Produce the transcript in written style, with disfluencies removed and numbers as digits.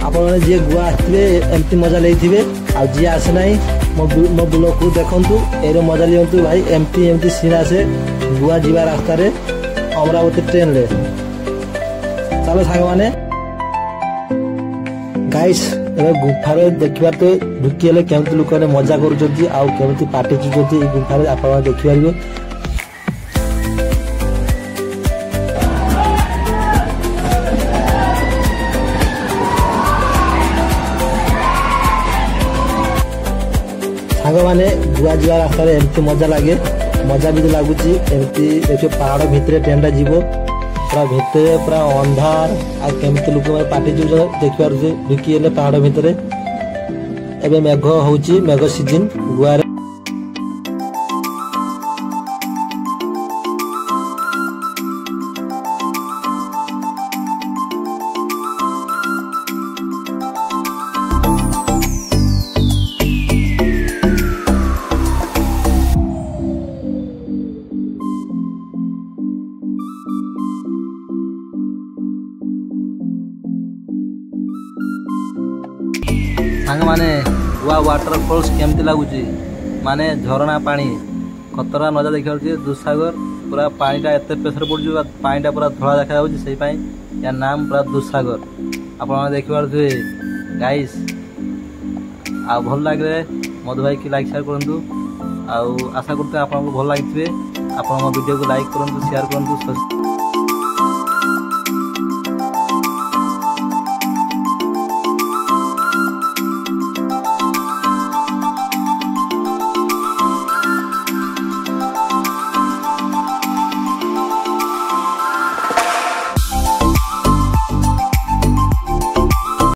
आपने जी गुआ आसवे एमती मजा लेते जी आसे ना मो ब्लॉग को देखु ये मजा लिंतु भाई एमती एमती सीन आसे गुआ जीवा रास्ता रे अमरावती ट्रेन रे। चलो सांग माने गाइस गुफार देखिबार तो ढुकी केमती लोक मजा करुँच पार्टी चुँच गुफार आप देखिपारे। सांग माने गुआ जीवा रास्ता एमती मजा लगे मजा भी लगुच एमती देखिए पहाड़ भितर ट्रेन टा जीव पूरा भितर पूरा अंधार आमती लोक पार्टी जो देखिए ढुकी पहाड़ भितर एवं मेघ होची मेघ सीजन गुआ सांग माने गुआ वाटरफॉल्स केमती लगुच माने झरणा पानी खतरा नजा देखिए दुसागर पूरा पानीटा एत प्रेसर पड़ू पानीटा पूरा धला देखा यार नाम पूरा दुसागर आप देखिए गाइस आ भल लगे मधु भाई की लाइक शेयर करूँ आशा करते आपको भल लगे आप वीडियो को लाइक करूँ शेयर करूँ।